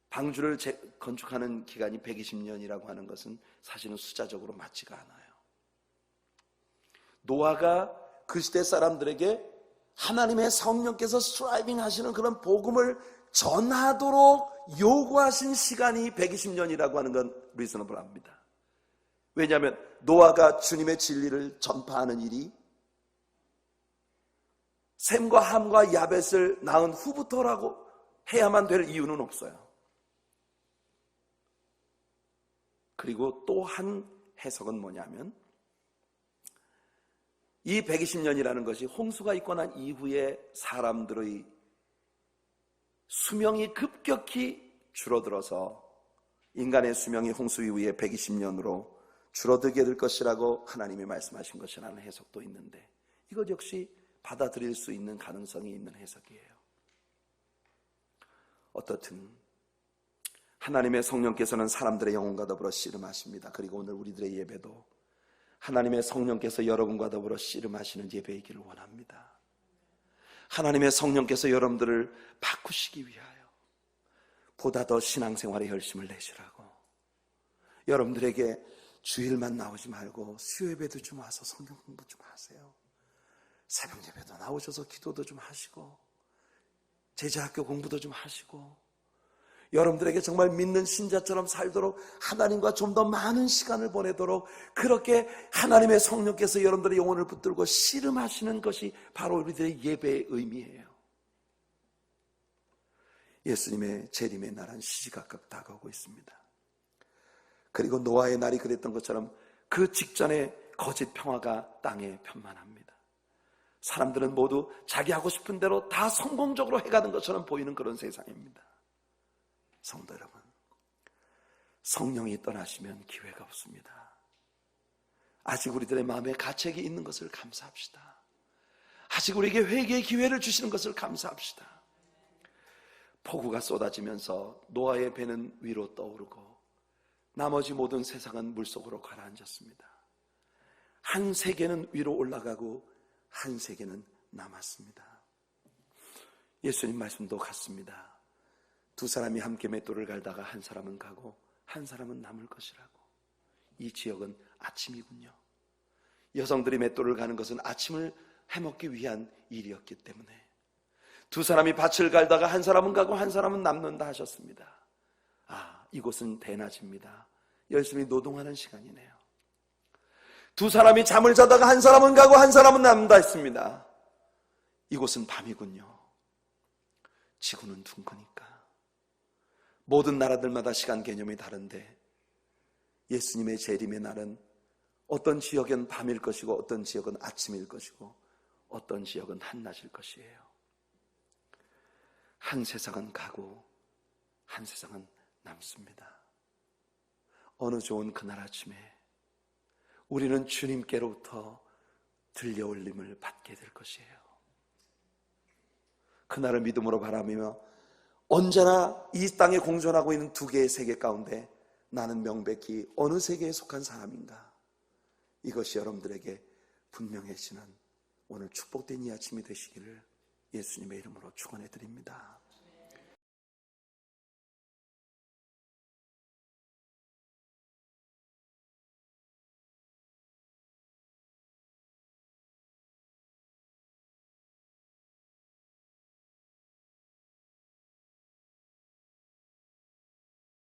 방주를 건축하는 기간이 120년이라고 하는 것은 사실은 숫자적으로 맞지가 않아요. 노아가 그 시대 사람들에게 하나님의 성령께서 스트라이빙 하시는 그런 복음을 전하도록 요구하신 시간이 120년이라고 하는 건 리저너블합니다. 왜냐하면 노아가 주님의 진리를 전파하는 일이 셈과 함과 야벳을 낳은 후부터라고 해야만 될 이유는 없어요. 그리고 또 한 해석은 뭐냐면, 이 120년이라는 것이 홍수가 있고 난 이후에 사람들의 수명이 급격히 줄어들어서 인간의 수명이 홍수 이후에 120년으로 줄어들게 될 것이라고 하나님이 말씀하신 것이라는 해석도 있는데, 이것 역시 받아들일 수 있는 가능성이 있는 해석이에요. 어떻든 하나님의 성령께서는 사람들의 영혼과 더불어 씨름하십니다. 그리고 오늘 우리들의 예배도 하나님의 성령께서 여러분과 더불어 씨름하시는 예배이기를 원합니다. 하나님의 성령께서 여러분들을 바꾸시기 위하여 보다 더 신앙생활에 열심을 내시라고, 여러분들에게 주일만 나오지 말고 수요예배도 좀 와서 성경 공부 좀 하세요. 새벽 예배도 나오셔서 기도도 좀 하시고 제자학교 공부도 좀 하시고, 여러분들에게 정말 믿는 신자처럼 살도록 하나님과 좀 더 많은 시간을 보내도록, 그렇게 하나님의 성령께서 여러분들의 영혼을 붙들고 씨름하시는 것이 바로 우리들의 예배의 의미예요. 예수님의 재림의 날은 시시각각 다가오고 있습니다. 그리고 노아의 날이 그랬던 것처럼 그 직전에 거짓 평화가 땅에 편만합니다. 사람들은 모두 자기 하고 싶은 대로 다 성공적으로 해가는 것처럼 보이는 그런 세상입니다. 성도 여러분, 성령이 떠나시면 기회가 없습니다. 아직 우리들의 마음에 가책이 있는 것을 감사합시다. 아직 우리에게 회개의 기회를 주시는 것을 감사합시다. 폭우가 쏟아지면서 노아의 배는 위로 떠오르고 나머지 모든 세상은 물속으로 가라앉았습니다. 한 세계는 위로 올라가고 한 세계는 남았습니다. 예수님 말씀도 같습니다. 두 사람이 함께 맷돌을 갈다가 한 사람은 가고 한 사람은 남을 것이라고. 이 지역은 아침이군요. 여성들이 맷돌을 가는 것은 아침을 해먹기 위한 일이었기 때문에 두 사람이 밭을 갈다가 한 사람은 가고 한 사람은 남는다 하셨습니다. 이곳은 대낮입니다. 열심히 노동하는 시간이네요. 두 사람이 잠을 자다가 한 사람은 가고 한 사람은 남는다 했습니다. 이곳은 밤이군요. 지구는 둥그니까. 모든 나라들마다 시간 개념이 다른데 예수님의 재림의 날은 어떤 지역은 밤일 것이고 어떤 지역은 아침일 것이고 어떤 지역은 한낮일 것이에요. 한 세상은 가고 한 세상은 남습니다. 어느 좋은 그날 아침에 우리는 주님께로부터 들려올림을 받게 될 것이에요. 그날을 믿음으로 바라며 언제나 이 땅에 공존하고 있는 두 개의 세계 가운데 나는 명백히 어느 세계에 속한 사람인가, 이것이 여러분들에게 분명해지는 오늘 축복된 이 아침이 되시기를 예수님의 이름으로 축원해 드립니다.